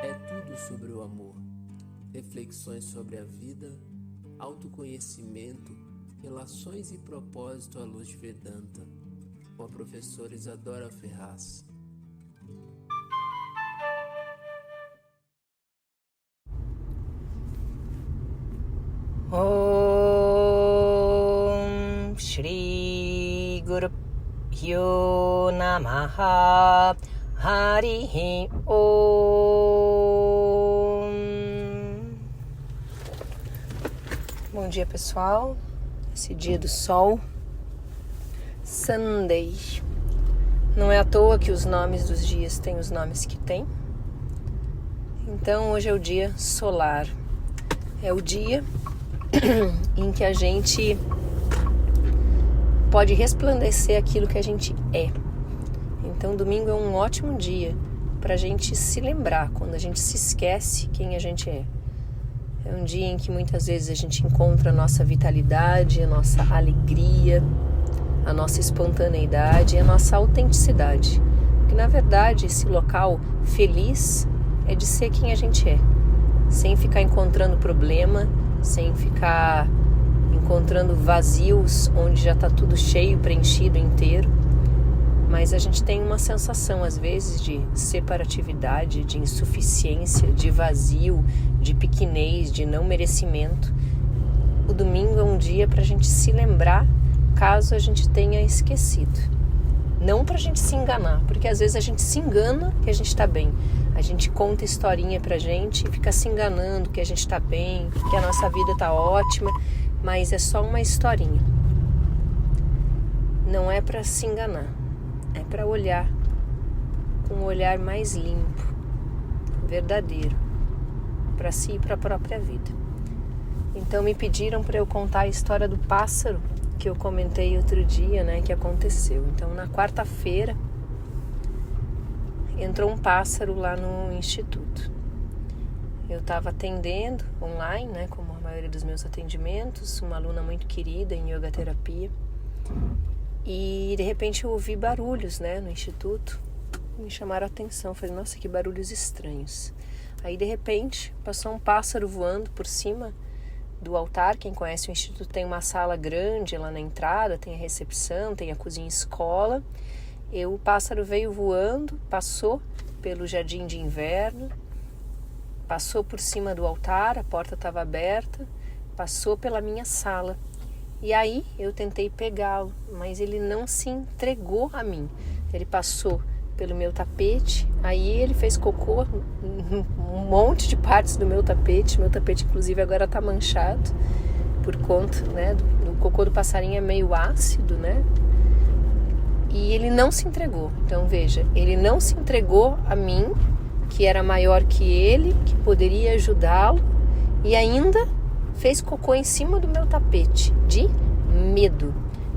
É tudo sobre o amor, reflexões sobre a vida, autoconhecimento, relações e propósito à luz de Vedanta, com a professora Isadora Ferraz. Om Shri Guru Pyo Namaha Harihi Om. Bom dia, pessoal. Esse dia do sol, Sunday. Não é à toa que os nomes dos dias têm os nomes que têm. Então hoje é o dia solar. É o dia em que a gente pode resplandecer aquilo que a gente é. Então domingo é um ótimo dia para a gente se lembrar quando a gente se esquece quem a gente é. É um dia em que muitas vezes a gente encontra a nossa vitalidade, a nossa alegria, a nossa espontaneidade e a nossa autenticidade. Porque na verdade esse local feliz é de ser quem a gente é, sem ficar encontrando problema, sem ficar encontrando vazios onde já está tudo cheio, preenchido inteiro. Mas a gente tem uma sensação às vezes de separatividade, de insuficiência, de vazio, de pequenez, de não merecimento. O domingo é um dia para a gente se lembrar, caso a gente tenha esquecido. Não para a gente se enganar, porque às vezes a gente se engana que a gente está bem. A gente conta historinha pra gente e fica se enganando que a gente tá bem, que a nossa vida tá ótima, mas é só uma historinha. Não é pra se enganar, é pra olhar com um olhar mais limpo, verdadeiro, pra si e pra própria vida. Então me pediram pra eu contar a história do pássaro que eu comentei outro dia, né, que aconteceu. Então na quarta-feira entrou um pássaro lá no instituto. Eu estava atendendo online, né, como a maioria dos meus atendimentos, uma aluna muito querida em yoga terapia. E de repente eu ouvi barulhos, né, no instituto. Me chamaram a atenção, falei, nossa, que barulhos estranhos. Aí de repente passou um pássaro voando por cima do altar. Quem conhece o instituto tem uma sala grande lá na entrada, tem a recepção, tem a cozinha escola. O pássaro veio voando, passou pelo jardim de inverno, passou por cima do altar, a porta estava aberta, passou pela minha sala. E aí eu tentei pegá-lo, mas ele não se entregou a mim. Ele passou pelo meu tapete, aí ele fez cocô, um monte de partes do meu tapete. Meu tapete inclusive agora está manchado por conta, né, do cocô do passarinho, é meio ácido, né? E ele não se entregou. Então veja, ele não se entregou a mim, que era maior que ele, que poderia ajudá-lo, e ainda fez cocô em cima do meu tapete, de medo.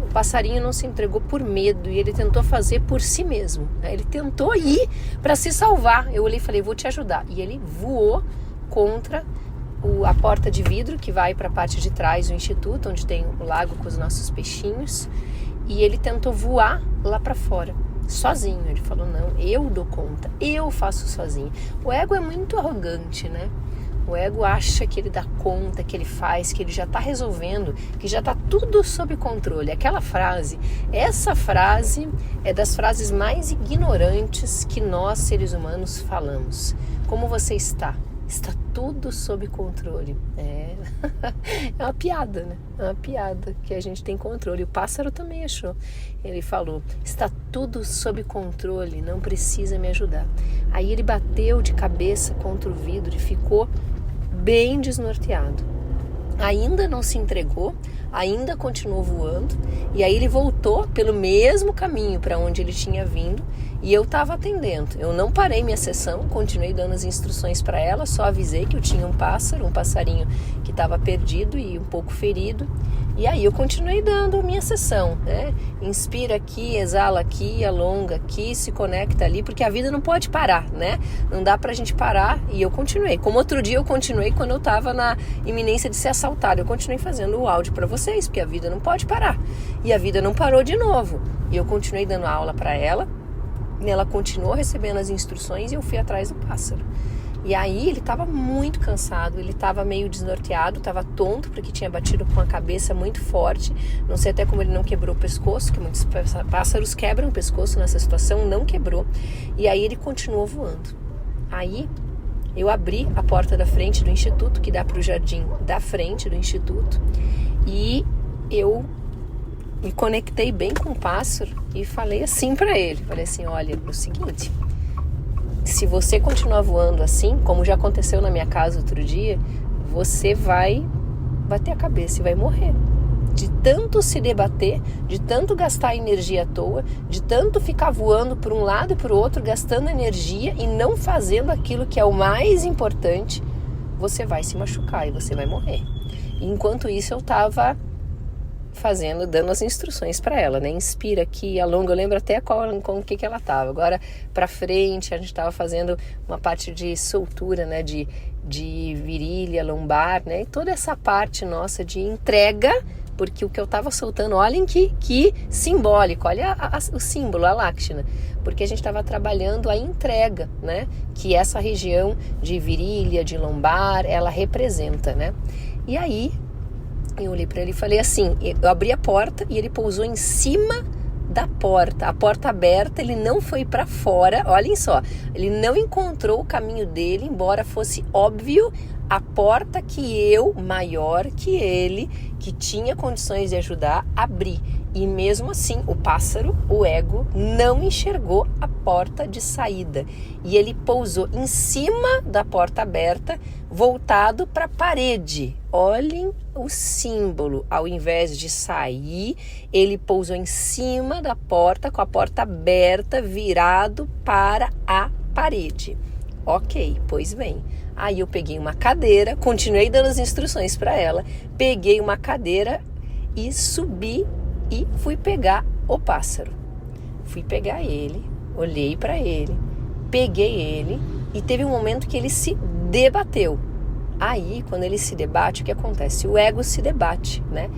O passarinho não se entregou por medo e ele tentou fazer por si mesmo, né? Ele tentou ir para se salvar. Eu olhei e falei, vou te ajudar. E ele voou contra a porta de vidro que vai para a parte de trás do instituto, onde tem o lago com os nossos peixinhos. E ele tentou voar lá para fora, sozinho. Ele falou, não, eu dou conta, eu faço sozinho. O ego é muito arrogante, né? O ego acha que ele dá conta, que ele faz, que ele já está resolvendo, que já está tudo sob controle. Aquela frase, essa frase é das frases mais ignorantes que nós, seres humanos, falamos. Como você está? Está tudo sob controle. É uma piada, né? É uma piada que a gente tem controle. O pássaro também achou. Ele falou, está tudo sob controle, não precisa me ajudar. Aí ele bateu de cabeça contra o vidro e ficou bem desnorteado. Ainda não se entregou, ainda continuou voando, e aí ele voltou pelo mesmo caminho para onde ele tinha vindo, e eu estava atendendo. Eu não parei minha sessão, continuei dando as instruções para ela, só avisei que eu tinha um passarinho que estava perdido e um pouco ferido, e aí eu continuei dando a minha sessão, né? Inspira aqui, exala aqui, alonga aqui, se conecta ali, porque a vida não pode parar, né? Não dá pra gente parar, e eu continuei. Como outro dia eu continuei quando eu estava na iminência de ser assaltada, eu continuei fazendo o áudio para vocês, porque a vida não pode parar. E a vida não parou de novo. E eu continuei dando aula para ela, ela continuou recebendo as instruções e eu fui atrás do pássaro. E aí ele estava muito cansado, ele estava meio desnorteado, estava tonto porque tinha batido com a cabeça muito forte. Não sei até como ele não quebrou o pescoço, que muitos pássaros quebram o pescoço nessa situação, não quebrou. E aí ele continuou voando. Aí eu abri a porta da frente do instituto, que dá para o jardim da frente do instituto, e eu me conectei bem com o pássaro e falei assim para ele, falei assim, olha, é o seguinte, se você continuar voando assim, como já aconteceu na minha casa outro dia, você vai bater a cabeça e vai morrer. De tanto se debater, de tanto gastar energia à toa, de tanto ficar voando por um lado e por outro, gastando energia e não fazendo aquilo que é o mais importante, você vai se machucar e você vai morrer. E enquanto isso eu estava dando as instruções para ela, né? Inspira aqui, alonga, eu lembro até com o que ela estava. Agora para frente, a gente estava fazendo uma parte de soltura, né? De virilha, lombar, né? E toda essa parte nossa de entrega, porque o que eu estava soltando, olhem que simbólico, olha o símbolo, a Lakshana, porque a gente estava trabalhando a entrega, né? Que essa região de virilha, de lombar, ela representa, né? E aí eu olhei para ele e falei assim, eu abri a porta e ele pousou em cima da porta, a porta aberta, ele não foi para fora, olhem só, ele não encontrou o caminho dele, embora fosse óbvio a porta que eu, maior que ele, que tinha condições de ajudar, abri. E mesmo assim, o pássaro, o ego, não enxergou a porta de saída. E ele pousou em cima da porta aberta, voltado para a parede. Olhem o símbolo. Ao invés de sair, ele pousou em cima da porta, com a porta aberta, virado para a parede. Ok, pois bem. Aí eu peguei uma cadeira, continuei dando as instruções para ela, peguei uma cadeira e subi e fui pegar o pássaro. Fui pegar ele, olhei para ele, peguei ele e teve um momento que ele se debateu. Aí, quando ele se debate, o que acontece? O ego se debate, né?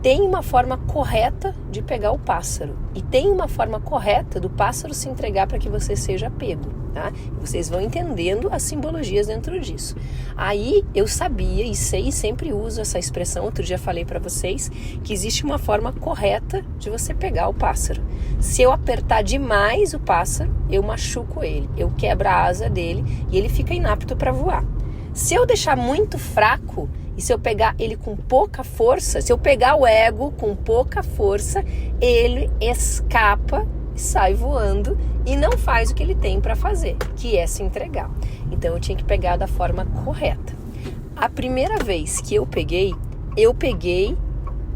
Tem uma forma correta de pegar o pássaro e tem uma forma correta do pássaro se entregar para que você seja pego, tá? E vocês vão entendendo as simbologias dentro disso. Aí eu sabia e sei e sempre uso essa expressão, outro dia falei para vocês, que existe uma forma correta de você pegar o pássaro. Se eu apertar demais o pássaro, eu machuco ele, eu quebro a asa dele e ele fica inapto para voar. Se eu deixar muito fraco, e se eu pegar ele com pouca força, se eu pegar o ego com pouca força, ele escapa, sai voando e não faz o que ele tem para fazer, que é se entregar. Então eu tinha que pegar da forma correta. A primeira vez que eu peguei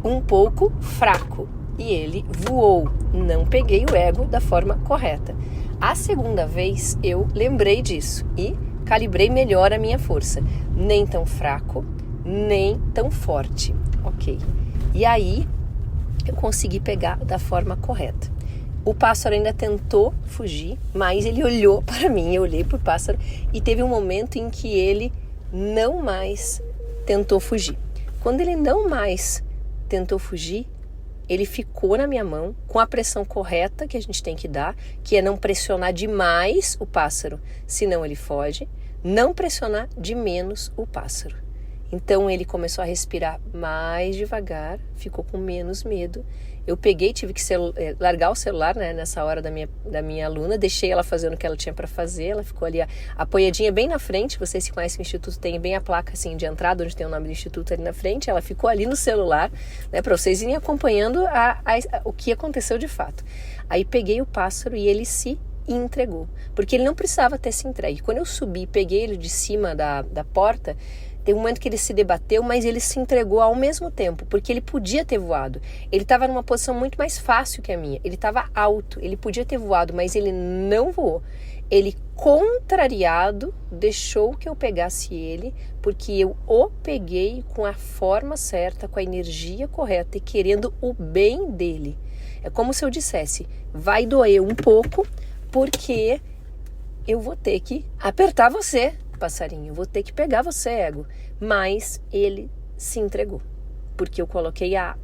um pouco fraco e ele voou. Não peguei o ego da forma correta. A segunda vez eu lembrei disso e calibrei melhor a minha força. Nem tão fraco, nem tão forte, ok? E aí eu consegui pegar da forma correta. O pássaro ainda tentou fugir, mas ele olhou para mim, eu olhei para o pássaro e teve um momento em que ele não mais tentou fugir. Quando ele não mais tentou fugir, ele ficou na minha mão com a pressão correta que a gente tem que dar, que é não pressionar demais o pássaro, senão ele foge, não pressionar de menos o pássaro. Então ele começou a respirar mais devagar, ficou com menos medo. Eu peguei, tive que largar o celular, né, nessa hora da minha aluna, deixei ela fazendo o que ela tinha para fazer, ela ficou ali apoiadinha bem na frente, vocês que conhecem o Instituto, tem bem a placa assim, de entrada, onde tem o nome do Instituto ali na frente, ela ficou ali no celular, né, para vocês irem acompanhando o que aconteceu de fato. Aí peguei o pássaro e ele se entregou, porque ele não precisava ter se entregue. Quando eu subi, peguei ele de cima da porta, teve um momento que ele se debateu, mas ele se entregou ao mesmo tempo, porque ele podia ter voado. Ele estava numa posição muito mais fácil que a minha. Ele estava alto, ele podia ter voado, mas ele não voou. Ele, contrariado, deixou que eu pegasse ele, porque eu o peguei com a forma certa, com a energia correta e querendo o bem dele. É como se eu dissesse, vai doer um pouco, porque eu vou ter que apertar você, passarinho, eu vou ter que pegar você, ego. Mas ele se entregou, porque eu coloquei a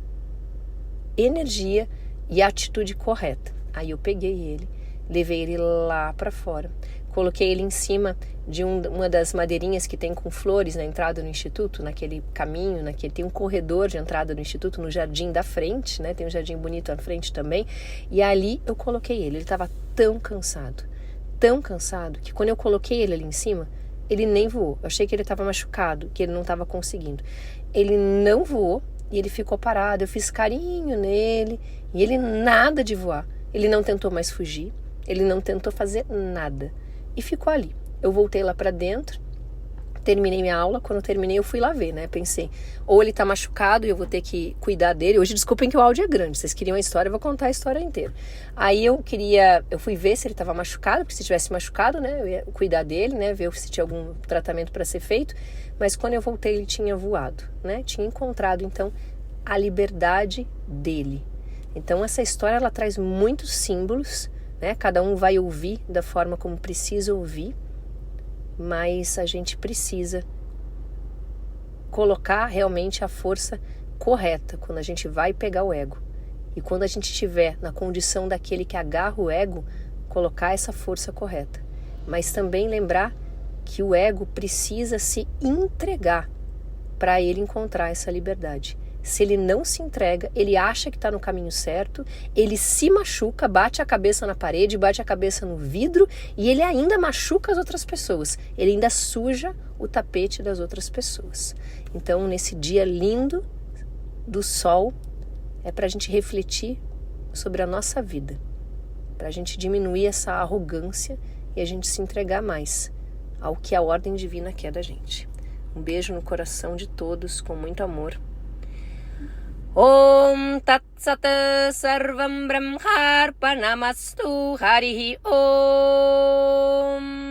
energia e a atitude correta. Aí eu peguei ele, Levei ele lá para fora. Coloquei ele em cima de uma das madeirinhas que tem com flores na entrada do instituto, naquele caminho, tem um corredor de entrada do instituto no jardim da frente, né? Tem um jardim bonito à frente também. E ali eu coloquei ele. Ele estava tão cansado, que quando eu coloquei ele ali em cima, ele nem voou. Eu achei que ele estava machucado, que ele não estava conseguindo. Ele não voou e ele ficou parado. Eu fiz carinho nele e ele nada de voar. Ele não tentou mais fugir, ele não tentou fazer nada. E ficou ali. Eu voltei lá para dentro, terminei minha aula. Quando eu terminei, eu fui lá ver, né? Pensei, ou ele tá machucado e eu vou ter que cuidar dele. Hoje, desculpem que o áudio é grande. Vocês queriam a história, eu vou contar a história inteira. Aí eu fui ver se ele tava machucado, porque se tivesse machucado, né? Eu ia cuidar dele, né? Ver se tinha algum tratamento para ser feito. Mas quando eu voltei, ele tinha voado, né? Tinha encontrado, então, a liberdade dele. Então, essa história, ela traz muitos símbolos, né? Cada um vai ouvir da forma como precisa ouvir, mas a gente precisa colocar realmente a força correta quando a gente vai pegar o ego. E quando a gente estiver na condição daquele que agarra o ego, colocar essa força correta. Mas também lembrar que o ego precisa se entregar para ele encontrar essa liberdade. Se ele não se entrega, ele acha que está no caminho certo, ele se machuca, bate a cabeça na parede, bate a cabeça no vidro e ele ainda machuca as outras pessoas. Ele ainda suja o tapete das outras pessoas. Então, nesse dia lindo do sol, é para a gente refletir sobre a nossa vida, para a gente diminuir essa arrogância e a gente se entregar mais ao que a ordem divina quer da gente. Um beijo no coração de todos, com muito amor. Om Tat Sat Sarvam Brahmarpanamastu Harihi Om.